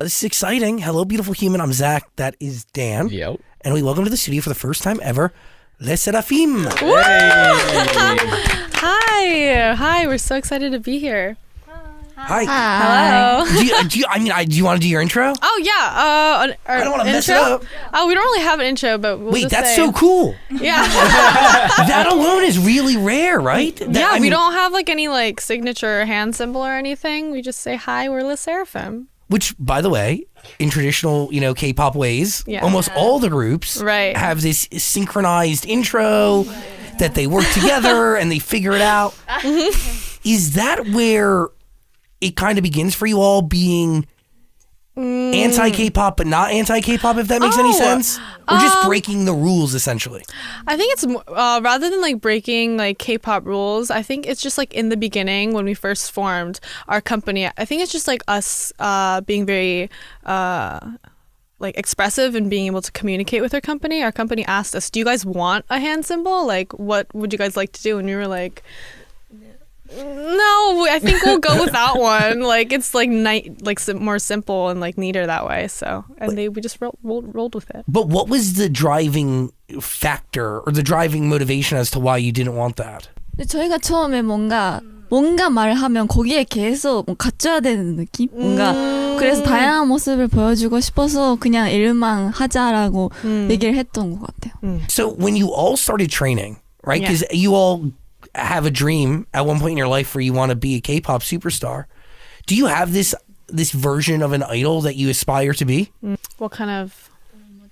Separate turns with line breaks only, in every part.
This is exciting. Hello, beautiful human. I'm Zach. That is Dan.
Yep.
And we welcome to the studio for the first time ever, SSERAFIM.
Hi. We're so excited to be here.
Hi.
Hello.
Do you want to do your intro?
Oh yeah.
I don't want to mess it up.
Oh, we don't really have an intro, but we'll
Wait,
just
that's
say,
so cool.
Yeah.
That alone is really rare, right?
We don't have like any like signature hand symbol or anything. We just say hi. We're SSERAFIM.
Which, by the way, in traditional, K-pop ways, almost all the groups have this synchronized intro that they work together and they figure it out. Is that where it kind of begins for you all, being anti-K-pop but not anti-K-pop, if that makes any sense? Or just breaking the rules, essentially?
I think it's rather than like breaking like K-pop rules, I think it's just like in the beginning when we first formed our company, I think it's just like us being very like expressive and being able to communicate with our company. Our company asked us, do you guys want a hand symbol? Like, what would you guys like to do? And we were like, no, I think we'll go without one. Like, it's like more simple and like neater that way. So, and we just rolled with it.
But what was the driving factor or the driving motivation as to why you didn't want that?
저희가 처음에 뭔가 말을 하면 거기에 계속 갖춰야 되는 느낌? 뭔가 그래서 다양한 모습을 보여주고 싶어서 그냥 이름만 하자라고 얘기를 했던 것 같아요.
So when you all started training, right? Because you all have a dream at one point in your life where you want to be a K-pop superstar. Do you have this version of an idol that you aspire to be?
What kind of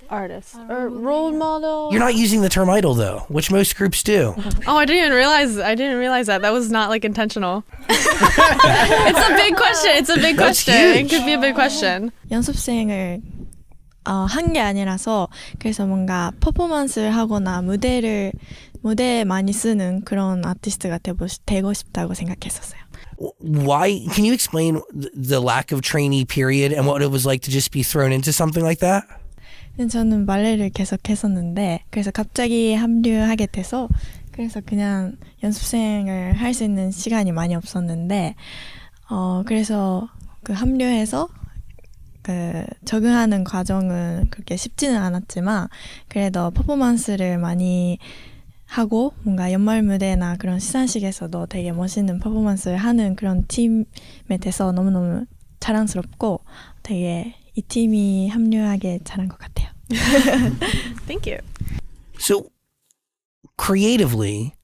artist or role model?
You're not using the term idol though, which most groups do.
Oh, I didn't realize that. That was not like intentional. It's a big question. It could be a big question.
연습생을 한 게 아니라서 그래서 뭔가 퍼포먼스를 하거나 무대에 많이 쓰는 그런 아티스트가 되고 싶다고 생각했었어요.
Why? Can you explain the lack of trainee period and what it was like to just be thrown into something like that?
저는 발레를 계속 했었는데 그래서 갑자기 합류하게 돼서 그래서 그냥 연습생을 할 수 있는 시간이 많이 없었는데 그래서 그 합류해서 그 적응하는 과정은 그렇게 쉽지는 않았지만 그래도 퍼포먼스를 많이 하고 뭔가 연말 무대나 그런 시상식에서도 되게 멋있는 퍼포먼스를 하는 그런 팀에 돼서 너무너무 자랑스럽고 되게 이 팀이 합류하게 잘한 것 같아요.
Thank you.
So, creatively,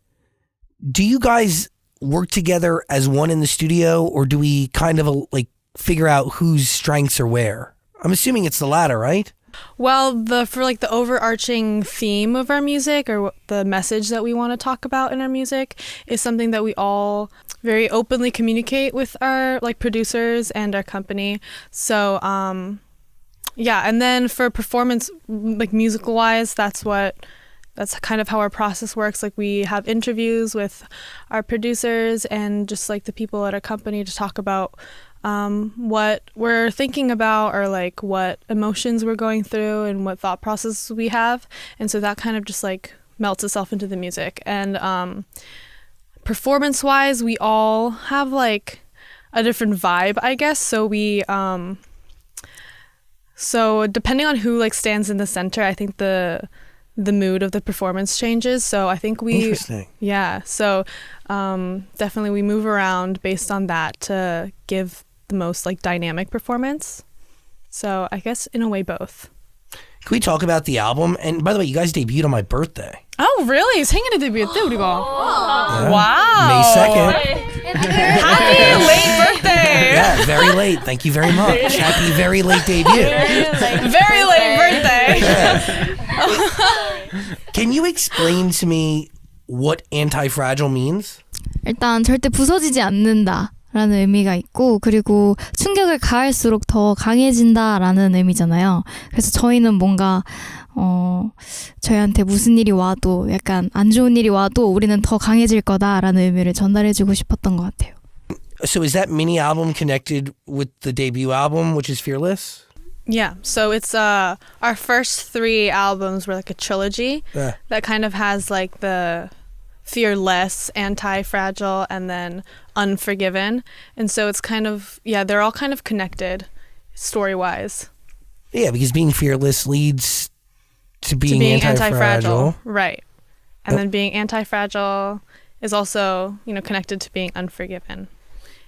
do you guys work together as one in the studio, or do we kind of like figure out whose strengths are where? I'm assuming it's the latter, right?
Well, for the overarching theme of our music or the message that we want to talk about in our music is something that we all very openly communicate with our like producers and our company. So, and then for performance, like musical wise, that's kind of how our process works. Like we have interviews with our producers and just like the people at our company to talk about what we're thinking about or like what emotions we're going through and what thought processes we have. And so that kind of just like melts itself into the music. And performance wise, we all have like a different vibe, I guess. So depending on who like stands in the center, I think the mood of the performance changes. So I think
Interesting.
Yeah. So definitely we move around based on that to give the most like dynamic performance. So I guess in a way both.
Can we talk about the album? And by the way, you guys debuted on my birthday.
Oh really? 생일에 데뷔했대 우리가.
Yeah.
Wow.
May 2nd.
Happy late birthday.
Yeah, very late. Thank you very much. Happy very late debut.
Very late birthday.
Yeah. Can you explain to me what Antifragile means?
일단 절대 부서지지 않는다 라는 의미가 있고 그리고 충격을 가할수록 더 강해진다라는 의미잖아요. 그래서 저희는 뭔가 저희한테 무슨 일이 와도 약간 안 좋은 일이 와도 우리는 더 강해질 거다라는 의미를 전달해주고 싶었던 것 같아요.
So is that mini album connected with the debut album, which is Fearless?
Yeah, so it's our first 3 albums were like a trilogy that kind of has like the Fearless, Antifragile, and then Unforgiven. And so it's kind of, they're all kind of connected story-wise.
Yeah, because being fearless leads to being anti-fragile.
Right. And then being anti-fragile is also, connected to being unforgiven.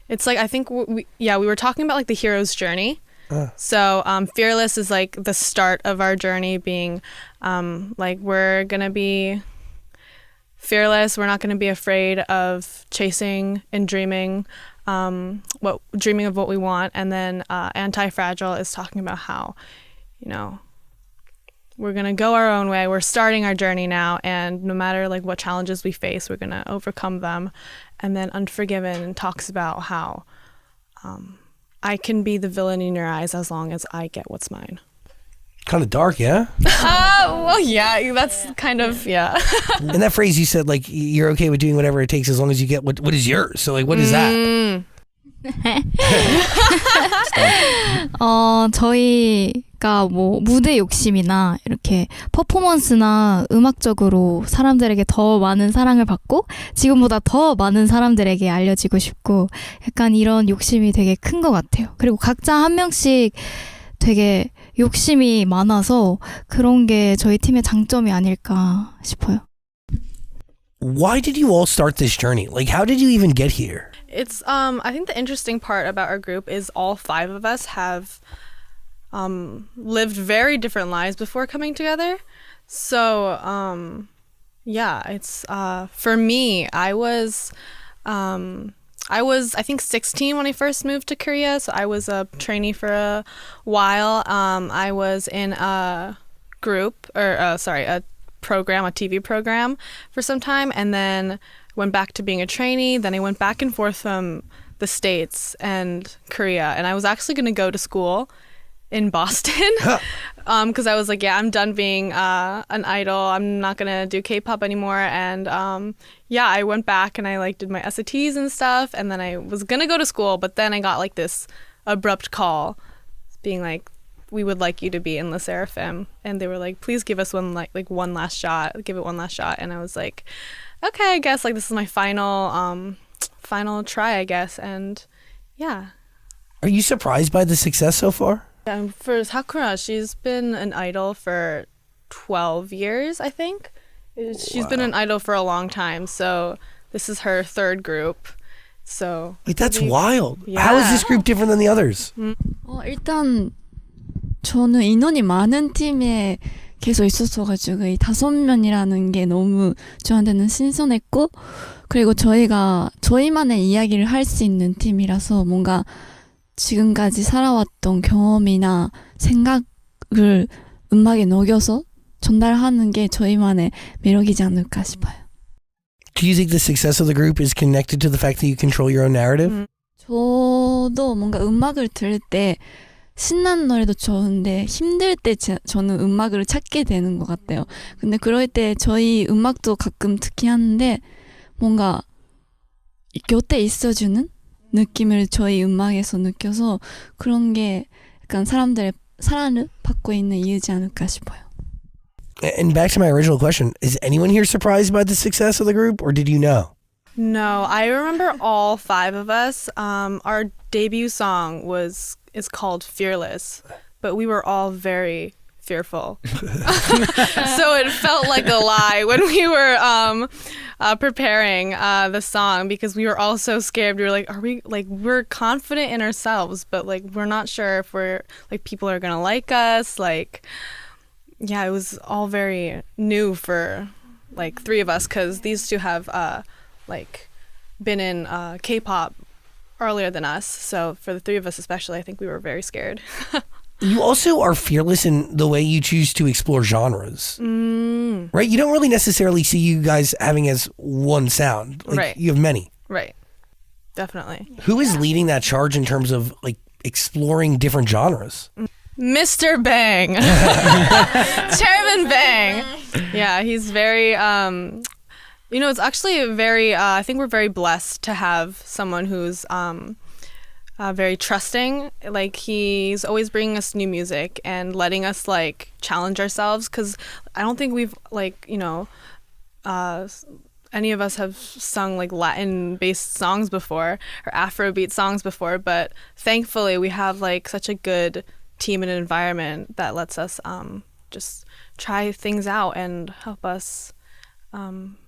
It's like, I think, we were talking about like the hero's journey. So fearless is like the start of our journey, being like we're going to be fearless. We're not going to be afraid of chasing and dreaming of what we want. And then anti-fragile is talking about how, we're going to go our own way. We're starting our journey now. And no matter like what challenges we face, we're going to overcome them. And then Unforgiven talks about how I can be the villain in your eyes as long as I get what's mine.
Kind of dark, yeah?
Well, yeah, that's kind of, yeah.
In that phrase, you said, like, you're okay with doing whatever it takes as long as you get what is yours. So, like, what is that?
저희가 뭐 무대 욕심이나 이렇게 퍼포먼스나 음악적으로 사람들에게 더 많은 사랑을 받고 지금보다 더 많은 사람들에게 알려지고 싶고 약간 이런 욕심이 되게 큰 것 같아요. 그리고 각자 한 명씩 되게 욕심이 많아서 그런 게 저희 팀의 장점이 아닐까 싶어요.
Why did you all start this journey? Like, how did you even get here?
It's I think the interesting part about our group is all 5 of us have lived very different lives before coming together. So it's for me, I was I think 16 when I first moved to Korea, so I was a trainee for a while. I was in a group a program, a TV program for some time, and then went back to being a trainee. Then I went back and forth from the States and Korea, and I was actually going to go to school in Boston because I was like, I'm done being an idol. I'm not going to do K-pop anymore. And I went back and I like did my SATs and stuff, and then I was going to go to school, but then I got like this abrupt call being like, we would like you to be in SSERAFIM, and they were like, please give us one last shot, give it one last shot. And I was like, okay, I guess like this is my final try, I guess. And yeah.
Are you surprised by the success so far?
For Sakura, she's been an idol for 12 years, I think. She's been an idol for a long time, so this is her 3rd group. So
Wait, that's wild.
Yeah.
How is this group different than the others?
일단 저는 인원이 많은 팀에 계속 있었어가지고 이 5명이라는 게 너무 저한테는 신선했고, 그리고 저희가 저희만의 이야기를 할 수 있는 팀이라서 뭔가 지금까지 살아왔던 경험이나 생각을 음악에 녹여서 전달하는 게 저희만의 매력이지 않을까 싶어요.
Do you think the success of the group is connected to the fact that you control your own narrative?
저도 뭔가 음악을 들을 때 신나는 노래도 좋은데 힘들 때 저는 음악을 찾게 되는 것 같아요. 근데 그럴 때 저희 음악도 가끔 듣긴 하는데 뭔가 곁에 있어주는 느낌을 저희 음악에서 느껴서 그런 게 약간 사람들의 사랑을 받고 있는 이유지 않을까 싶어요.
And back to my original question, is anyone here surprised by the success of the group, or did you know?
No, I remember all 5 of us. Our debut song is called Fearless, but we were all very fearful. So it felt like a lie when we were preparing the song, because we were all so scared. We were like, we're confident in ourselves, but like we're not sure if we're like people are gonna like us. Like, yeah, it was all very new for like 3 of us, because these 2 have been in K-pop earlier than us. So for the 3 of us especially, I think we were very scared.
You also are fearless in the way you choose to explore genres. Right? You don't really necessarily see you guys having as one sound. Like,
right.
You have many.
Right. Definitely.
Who is leading that charge in terms of like exploring different genres?
Mr. Bang. Chairman Bang. Yeah, he's very it's actually very I think we're very blessed to have someone who's very trusting. Like, he's always bringing us new music and letting us like challenge ourselves, because I don't think we've any of us have sung like Latin-based songs before or Afrobeat songs before, but thankfully we have like such a good team and environment that lets us just try things out and help us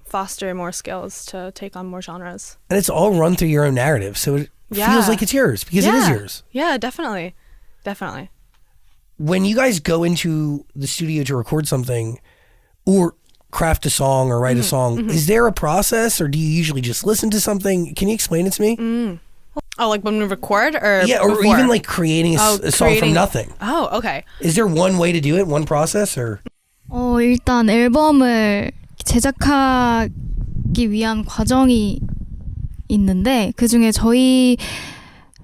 foster more skills to take on more genres.
And it's all run through your own narrative, so it feels like it's yours because it is yours.
Yeah, definitely. Definitely.
When you guys go into the studio to record something or craft a song or write a song, is there a process or do you usually just listen to something? Can you explain it to me?
Oh, like when we record or
yeah, or
before?
even like creating a song from nothing.
Oh, okay.
Is there one way to do it, one process or?
일단 앨범을 제작하기 위한 과정이 있는데 그중에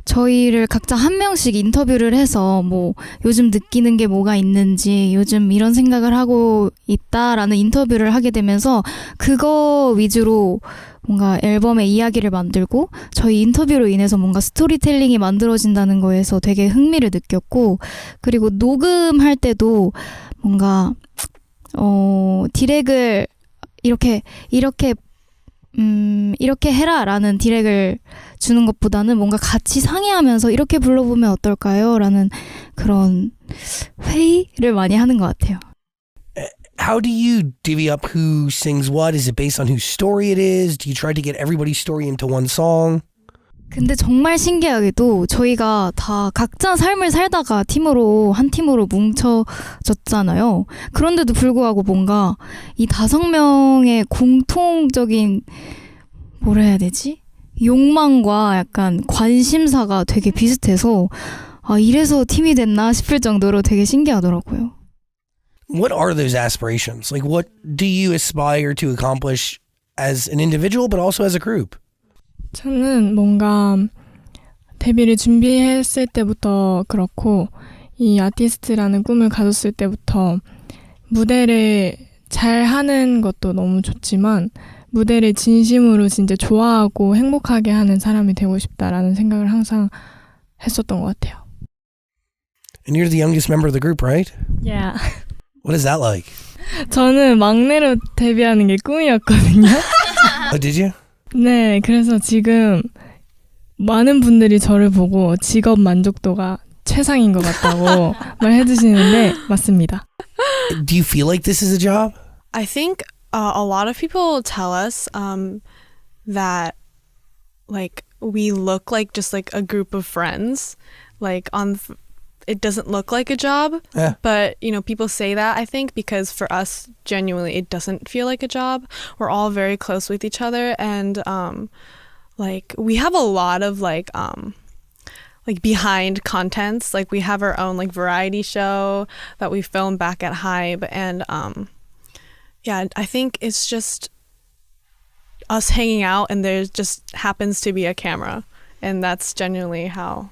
저희를 각자 한 명씩 인터뷰를 해서 뭐 요즘 느끼는 게 뭐가 있는지 요즘 이런 생각을 하고 있다라는 인터뷰를 하게 되면서 그거 위주로 뭔가 앨범의 이야기를 만들고 저희 인터뷰로 인해서 뭔가 스토리텔링이 만들어진다는 거에서 되게 흥미를 느꼈고 그리고 녹음할 때도 뭔가 디렉을 이렇게 해라라는 디렉을 주는 것보다는 뭔가 같이 상의하면서 이렇게 불러보면 어떨까요? 라는 그런 회의를 많이 하는 것 같아요.
How do you divvy up who sings what? Is it based on whose story it is? Do you try to get everybody's story into one song?
근데 정말 신기하게도 저희가 다 각자 삶을 살다가 한 팀으로 뭉쳐졌잖아요. 그런데도 불구하고 뭔가 이 5명의 공통적인 뭐라 해야 되지? 욕망과 약간 관심사가 되게 비슷해서 이래서 팀이 됐나 싶을 정도로 되게 신기하더라고요.
What are those aspirations? Like what do you aspire to accomplish as an individual but also as a group?
저는 뭔가 데뷔를 준비했을 때부터 그렇고 이 아티스트라는 꿈을 가졌을 때부터 무대를 잘 하는 것도 너무 좋지만 무대를 진심으로 진짜 좋아하고 행복하게 하는 사람이 되고 싶다라는 생각을 항상 했었던 것 같아요.
And you're the youngest member of the group, right?
Yeah.
What is that like?
저는 막내로 데뷔하는 게 꿈이었거든요.
Oh, did you?
네, 그래서 지금 많은 분들이 저를 보고 직업 만족도가 최상인 것 같다고 말해주시는데 맞습니다.
Do you feel like this is a job?
I think a lot of people tell us that like we look like just like a group of friends, like it doesn't look like a job, but you know, people say that I think because for us genuinely it doesn't feel like a job. We're all very close with each other and like we have a lot of like behind contents. Like we have our own like variety show that we film back at Hybe and yeah, I think it's just us hanging out and there just happens to be a camera and that's genuinely how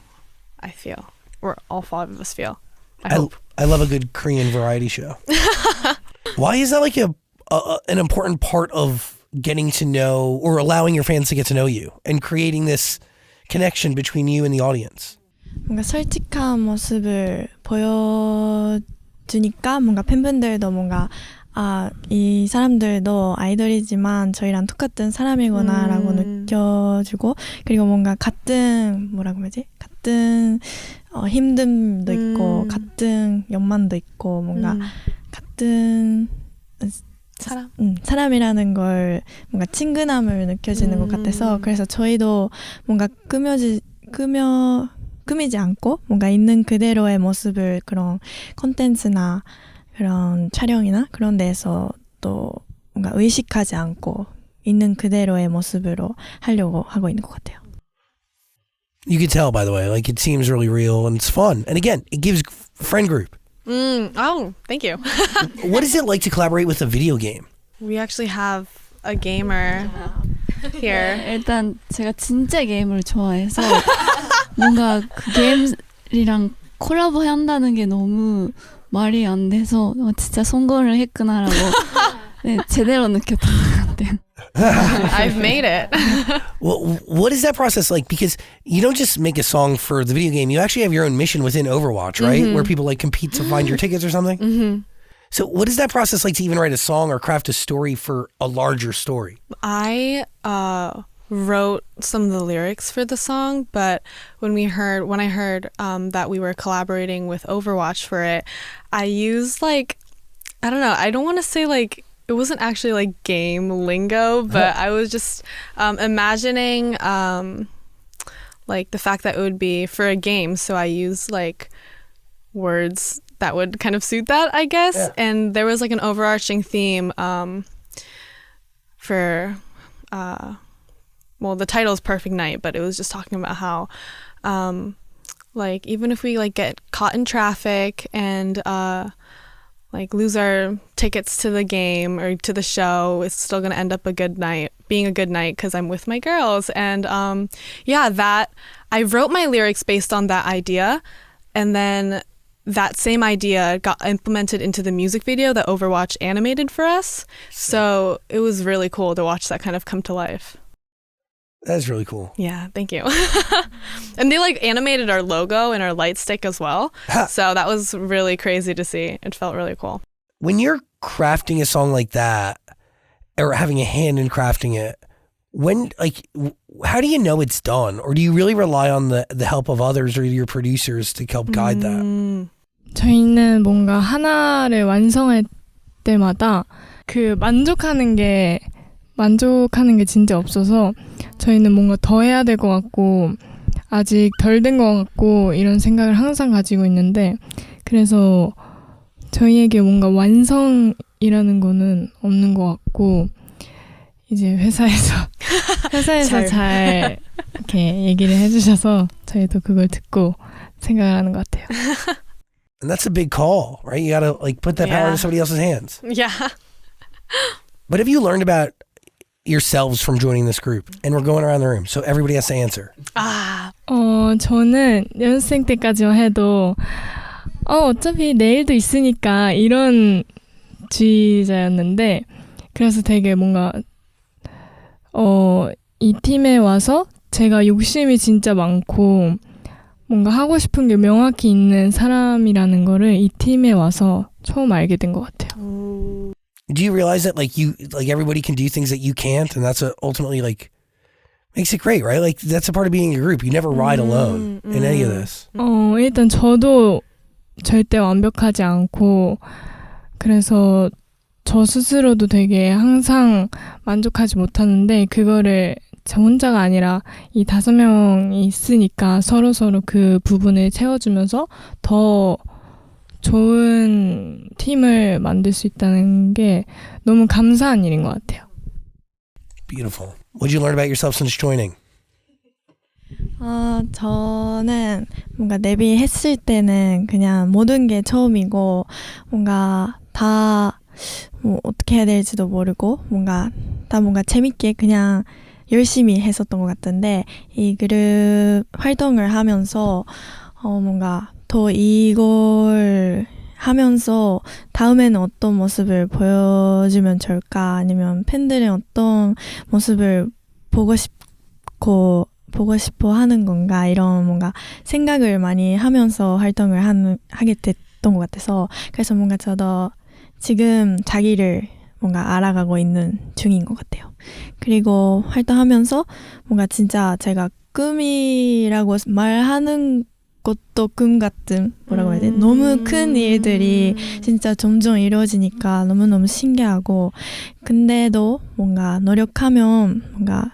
I feel. Or all 5 of us feel. I hope.
I love a good Korean variety show. Why is that like an important part of getting to know or allowing your fans to get to know you and creating this connection between you and the audience?
뭔가 솔직한 모습을 보여주니까 뭔가 팬분들도 뭔가 이 사람들도 아이돌이지만 저희랑 똑같은 사람이구나라고 느껴주고 그리고 뭔가 같은 뭐라고 하지? 같은 힘듦도 있고 같은 욕망도 있고 뭔가 같은 사람이라는 걸 뭔가 친근함을 느껴지는 것 같아서 그래서 저희도 뭔가 꾸미지 않고 뭔가 있는 그대로의 모습을 그런 콘텐츠나 그런 촬영이나 그런 데에서 또 뭔가 의식하지 않고 있는 그대로의 모습으로 하려고 하고 있는 것 같아요.
You could tell, by the way, like it seems really real and it's fun. And again, it gives friend group.
Oh, thank you.
What is it like to collaborate with a video game?
We actually have a gamer here.
일단 제가 진짜 게임을 좋아해서 뭔가 그 게임이랑 콜라보 한다는 게 너무 말이 안 돼서 진짜 성공을 했구나라고 네, 제대로 느꼈던 것 같아요.
I've made it.
Well, what is that process like? Because you don't just make a song for the video game. You actually have your own mission within Overwatch, right? Where people like compete to find your tickets or something. So what is that process like to even write a song or craft a story for a larger story?
I wrote some of the lyrics for the song, but when I heard that we were collaborating with Overwatch for it, I used like, I don't know, I don't want to say like, it wasn't actually like game lingo, but I was just imagining like the fact that it would be for a game, so I used like words that would kind of suit that, I guess. Yeah. And there was like an overarching theme for well, the title is Perfect Night, but it was just talking about how like even if we like get caught in traffic and like lose our tickets to the game or to the show, it's still gonna end up being a good night because I'm with my girls. And yeah, that I wrote my lyrics based on that idea, and then that same idea got implemented into the music video that Overwatch animated for us. So it was really cool to watch that kind of come to life.
That's really cool.
Yeah, thank you. And they like animated our logo and our light stick as well. So that was really crazy to see. It felt really cool.
When you're crafting a song like that, or having a hand in crafting it, how do you know it's done? Or do you really rely on the help of others or your producers to help guide that?
저희는 뭔가 하나를 완성할 때마다 그 만족하는 게 진짜 없어서 저희는 뭔가 더 해야 될 것 같고 아직 덜 된 것 같고 이런 생각을 항상 가지고 있는데, 그래서 저희에게 뭔가 완성이라는 거는 없는 것 같고 이제 회사에서 잘 이렇게 얘기를 해주셔서 저희도 그걸 듣고 생각을 하는 것 같아요.
And that's a big call, right? You gotta like put that power in somebody else's hands.
Yeah.
But have you learned about yourselves from joining this group? And we're going around the room, so everybody has to answer.
저는 연습생 때까지만 해도 어차피 내일도 있으니까 이런 주의자였는데, 그래서 되게 뭔가 이 팀에 와서 제가 욕심이 진짜 많고 뭔가 하고 싶은 게 명확히 있는 사람이라는 거를 이 팀에 와서 처음 알게 된 것 같아요.
Do you realize that like everybody can do things that you can't, and that's ultimately like makes it great, right? Like that's a part of being a group. You never ride alone in any of this.
일단 저도 절대 완벽하지 않고, 그래서 저 스스로도 되게 항상 만족하지 못하는데, 그거를 저 혼자가 아니라 이 5명이 있으니까 서로 그 부분을 채워주면서 더 좋은 팀을 만들 수 있다는 게 너무 감사한 일인 것 같아요.
Beautiful. What did you learn about yourself since joining?
저는 뭔가 데뷔했을 때는 그냥 모든 게 처음이고 뭔가 다 뭐 어떻게 해야 될지도 모르고 뭔가 재밌게 그냥 열심히 했었던 것 같은데, 이 그룹 활동을 하면서 뭔가 더 이걸 하면서 다음에는 어떤 모습을 보여주면 좋을까, 아니면 팬들은 어떤 모습을 보고 싶어 하는 건가, 이런 뭔가 생각을 많이 하면서 활동을 하게 됐던 것 같아서, 그래서 뭔가 저도 지금 자기를 뭔가 알아가고 있는 중인 것 같아요. 그리고 활동하면서 뭔가 진짜 제가 꿈이라고 말하는 것도 꿈 같은, 뭐라고 해야 돼? 너무 큰 일들이 진짜 점점 이루어지니까 너무너무 신기하고, 근데도 뭔가 노력하면 뭔가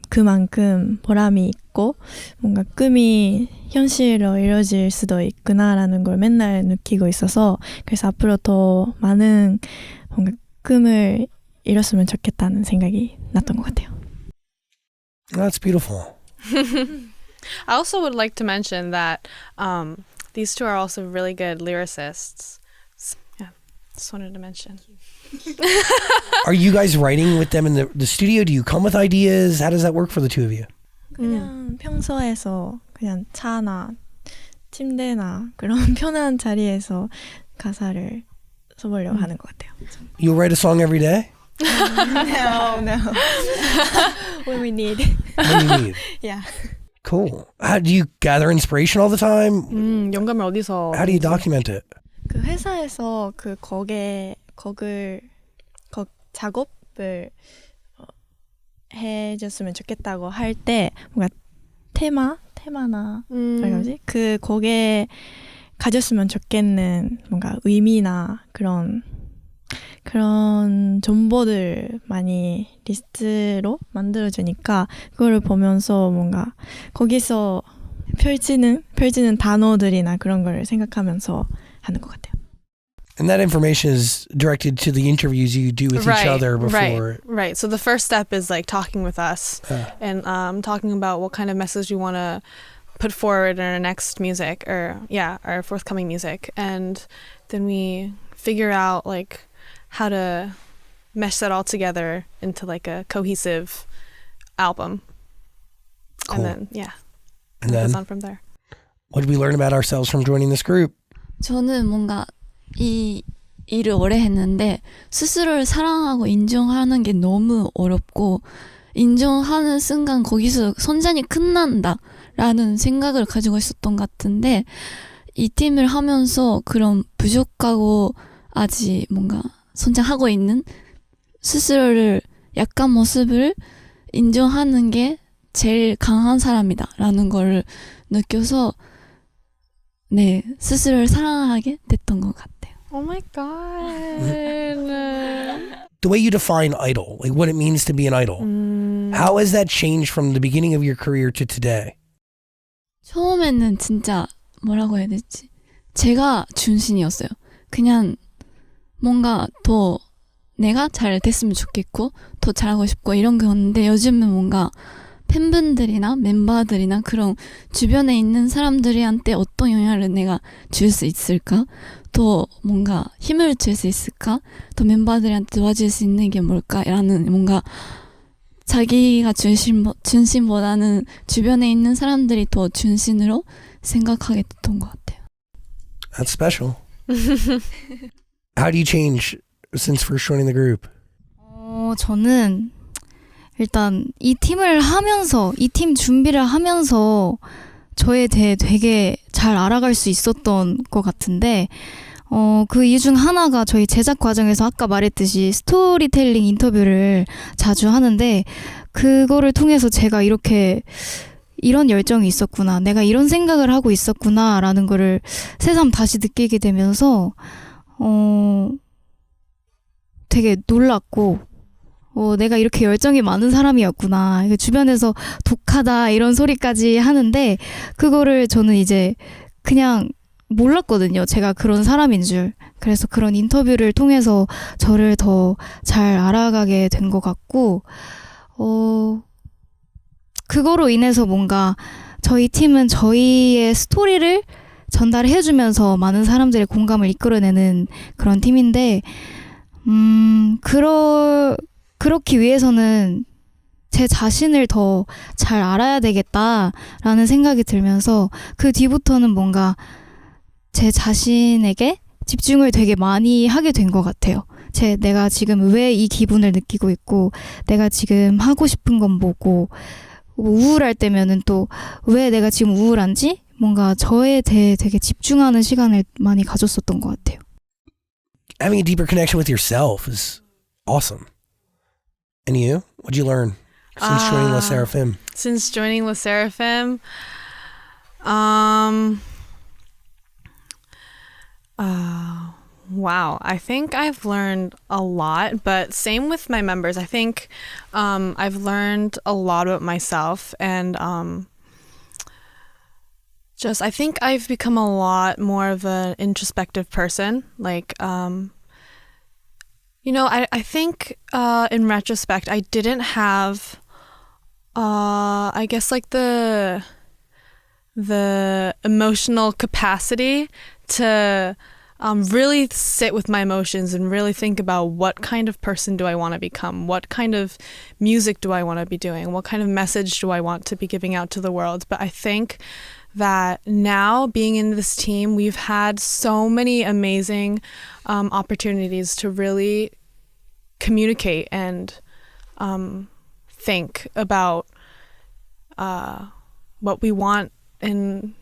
그만큼 보람이 있고 뭔가 꿈이 현실로 이루어질 수도 있구나라는 걸 맨날 느끼고 있어서, 그래서 앞으로 더 많은 뭔가 꿈을 이뤘으면 좋겠다는 생각이 났던 것 같아요.
That's beautiful.
I also would like to mention that these two are also really good lyricists. So, yeah, just wanted to mention.
Are you guys writing with them in the studio? Do you come with ideas? How does that work for the two of you?
그냥 평소에서 그냥 차나 침대나 그런 편한 자리에서 가사를 써보려고 하는 것 같아요.
You write a song every day?
No. When we need.
When you need.
Yeah.
Cool. How do you gather inspiration all the time?
영감을 어디서?
How do you document it?
그 회사에서 그 작업을 해줬으면 좋겠다고 할 때 뭔가 테마나 뭐지? 그 곡에 가졌으면 좋겠는 뭔가 의미나 그런 정보들 많이 리스트로 만들어주니까 그거를 보면서 뭔가 거기서 펼치는 단어들이나 그런 걸 생각하면서 하는 것 같아요.
And that information is directed to the interviews you do with each other before.
Right. So the first step is like talking with us and talking about what kind of message we want to put forward in our next music or our forthcoming music. And then we figure out like how to mesh that all together into like a cohesive album.
Cool.
And then,
and
it
then
goes on from there.
What did we learn about ourselves from joining this group?
저는 뭔가 이 일을 오래 했는데 스스로를 사랑하고 인정하는 게 너무 어렵고 인정하는 순간 거기서 선전이 끝난다 라는 생각을 가지고 있었던 것 같은데 이 팀을 하면서 그런 부족하고 아직 뭔가 성장하고 있는 스스로를 약간 모습을 인정하는 게 제일 강한 사람이다 라는 걸 느껴서 네, 스스로를 사랑하게 됐던 것 같아요.
Oh my god.
The way you define idol, like what it means to be an idol. How has that changed from the beginning of your career to today?
처음에는 진짜 뭐라고 해야 되지? 제가 중심이었어요. 그냥 뭔가 더 내가 잘 됐으면 좋겠고 더 잘하고 싶고 이런 거였는데 요즘은 뭔가 팬분들이나 멤버들이나 그런 주변에 있는 사람들한테 어떤 영향을 내가 줄 수 있을까? 더 뭔가 힘을 줄 수 있을까? 더 멤버들한테 도와줄 수 있는 게 뭘까? 라는 뭔가 자기가 중심보다는 주변에 있는 사람들이 더 중심으로 생각하게 됐던 것 같아요.
That's special. How do you change since first joining the group?
저는 일단 이 팀을 하면서 이 팀 준비를 하면서 저에 대해 되게 잘 알아갈 수 있었던 것 같은데 그 이유 중 하나가 저희 제작 과정에서 아까 말했듯이 스토리텔링 인터뷰를 자주 하는데 그거를 통해서 제가 이런 열정이 있었구나, 내가 이런 생각을 하고 있었구나 라는 거를 새삼 다시 느끼게 되면서 되게 놀랐고 내가 이렇게 열정이 많은 사람이었구나. 주변에서 독하다 이런 소리까지 하는데 그거를 저는 이제 그냥 몰랐거든요. 제가 그런 사람인 줄. 그래서 그런 인터뷰를 통해서 저를 더 잘 알아가게 된 것 같고 그거로 인해서 뭔가 저희 팀은 저희의 스토리를 전달해주면서 많은 사람들의 공감을 이끌어내는 그런 팀인데 그렇기 위해서는 제 자신을 더 잘 알아야 되겠다라는 생각이 들면서 그 뒤부터는 뭔가 제 자신에게 집중을 되게 많이 하게 된 것 같아요. 내가 지금 왜 이 기분을 느끼고 있고 내가 지금 하고 싶은 건 뭐고 우울할 때면은 또 왜 내가 지금 우울한지 뭔가 저에 대해 되게 집중하는 시간을 많이 가졌었던 것 같아요.
Having a deeper connection with yourself is awesome. And you? What'd you learn since joining SSERAFIM?
Since joining SSERAFIM, wow, I think I've learned a lot, but same with my members. I think I've learned a lot about myself and I think I've become a lot more of an introspective person. Like, I think in retrospect, I didn't have, I guess like the emotional capacity to really sit with my emotions and really think about what kind of person do I want to become? What kind of music do I want to be doing? What kind of message do I want to be giving out to the world? But I think that now being in this team, we've had so many amazing opportunities to really communicate and think about what we want and,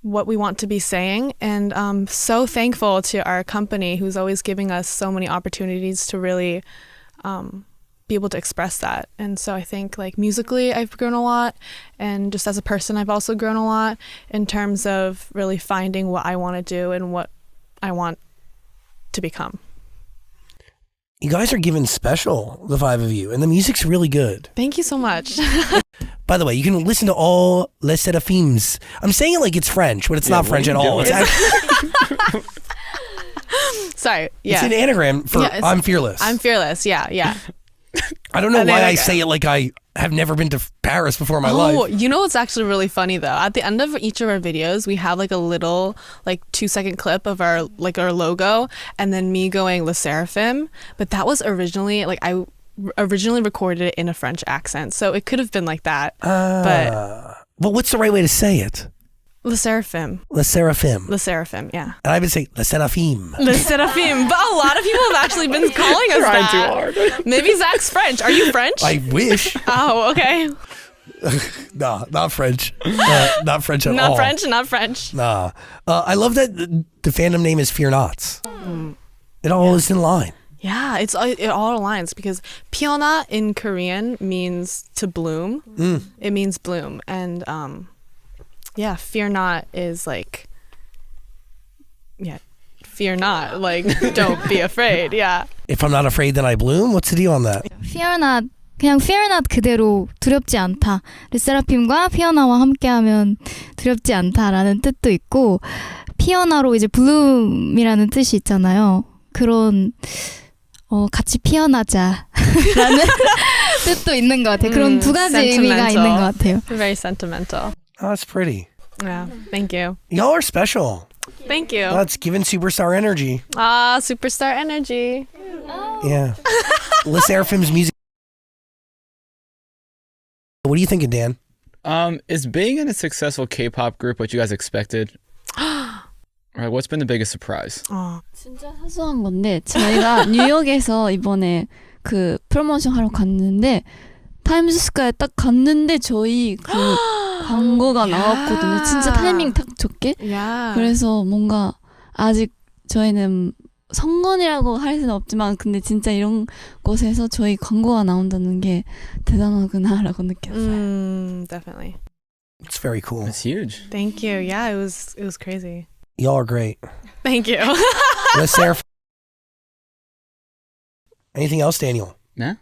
what we want to be saying. And so thankful to our company who's always giving us so many opportunities to really be able to express that. And so I think like musically I've grown a lot, and just as a person I've also grown a lot in terms of really finding what I want to do and what I want to become.
You guys are given special, the five of you, and the music's really good.
Thank you so much.
By the way, you can listen to all Les SSERAFIMs. I'm saying it like it's French, but it's not French at all. It's actually
Sorry. Yeah.
It's an anagram for I'm fearless.
I'm fearless. Yeah.
I don't know why I say it like I have never been to Paris before in my life.
Oh, you know what's actually really funny though? At the end of each of our videos, we have like a little 2-second clip of our logo, and then me going Les SSERAFIM. But that was originally I originally recorded it in a French accent, so it could have been like that. But
what's the right way to say it?
Les SSERAFIM.
Les SSERAFIM.
Les SSERAFIM, yeah.
And I've been saying Les SSERAFIM.
Les SSERAFIM. But a lot of people have actually been calling us that.
Trying too hard.
Maybe Zach's French. Are you French?
I wish.
Oh, okay.
Nah, not French. Not French at all.
Not French.
Nah. I love that the fandom name is Fear Nots. It all is in line.
Yeah, it all aligns because 피어나 in Korean means to bloom. It means bloom. And yeah, fear not is fear not. Don't be afraid. Yeah.
If I'm not afraid, then I bloom? What's the deal on that?
Fear not. 그냥 fear not 그대로 두렵지 않다. 르세라핌과 피어나와 함께하면 두렵지 않다라는 뜻도 있고, 피어나로 이제 bloom이라는 뜻이 있잖아요. 그런 같이 피어나자라는 뜻도 있는 것 같아요. 그런 두 가지 의미가 있는 것 같아요.
Very sentimental.
Oh, that's pretty.
Yeah, thank you.
Y'all are special.
Thank you.
That's giving superstar energy.
Superstar energy.
Yeah. Les SSERAFIM's music. What are you thinking, Dan?
Is being in a successful K-pop group what you guys expected? Right, what's been the biggest surprise?
진짜 사소한 건데 저희가 뉴욕에서 이번에 그 프로모션 하러 갔는데 타임스스퀘어에 딱 갔는데 저희 그 광고가 나왔거든요. 진짜 타이밍 딱 좋게. 그래서 뭔가 아직 저희는 성건이라고 할 수는 없지만 근데 진짜 이런 곳에서 저희 광고가 나온다는 게 대단하구나라고 느꼈어요.
Definitely.
It's very cool.
It's huge.
Thank you. Yeah, it was crazy.
Y'all are great.
Thank you.
Les SSERAFIM. Anything else, Daniel?
Nah.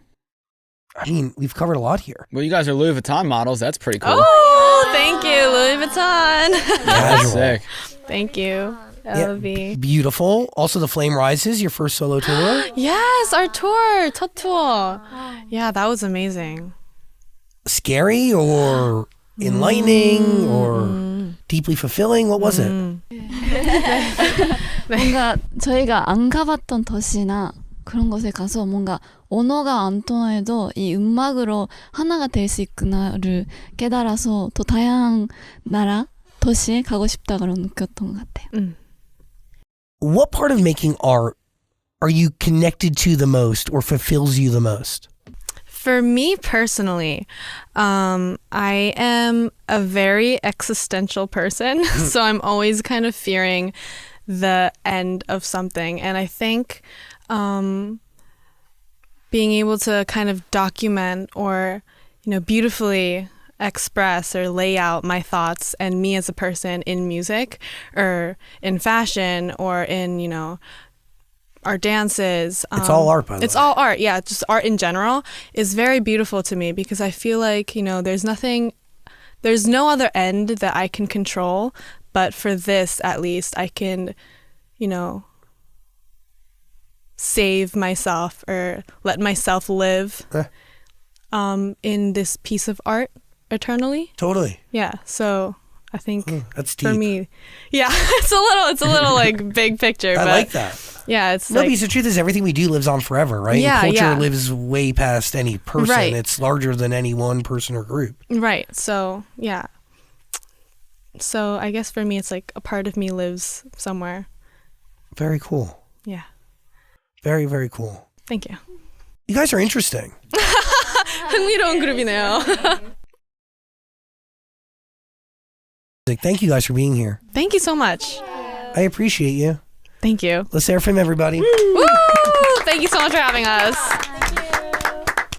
I mean, we've covered a lot here.
Well, you guys are Louis Vuitton models. That's pretty cool.
Oh, thank you, Louis Vuitton.
That's sick.
Thank you, LV.
Beautiful. Also, The Flame Rises, your first solo tour.
Yes, our tour, 첫 tour. Yeah, that was amazing.
Scary or enlightening or deeply fulfilling? What was it?
뭔가 저희가 안 가봤던 도시나 그런 곳에 가서 뭔가 언어가 안 통해도 이 음악으로 하나가 될 수 있구나를 깨달아서 더 다양한 나라, 도시에 가고 싶다 그런 느꼈던 것 같아요.
What part of making art are you connected to the most or fulfills you the most?
For me personally, I am a very existential person, so I'm always kind of fearing the end of something. And I think being able to kind of document or, beautifully express or lay out my thoughts and me as a person in music or in fashion or in, our dances.
It's all art, by the way.
It's all art, yeah. Just art in general is very beautiful to me because I feel like, there's no other end that I can control, but for this, at least, I can, save myself or let myself live in this piece of art eternally.
Totally.
Yeah, so I think
that's deep.
For me, yeah, it's a little like big picture.
I
but
like that.
Yeah, it's
because the truth is everything we do lives on forever, right?
Yeah,
Culture lives way past any person.
Right.
It's larger than any one person or group.
Right. So, yeah. So I guess for me, it's like a part of me lives somewhere.
Very cool.
Yeah.
Very, very cool.
Thank you.
You guys are interesting.
흥미로운 그룹이네요.
Thank you guys for being here.
Thank you so much.
I appreciate you.
Thank you.
LeSSERAFIM, everybody.
Woo! Thank you so much for having us.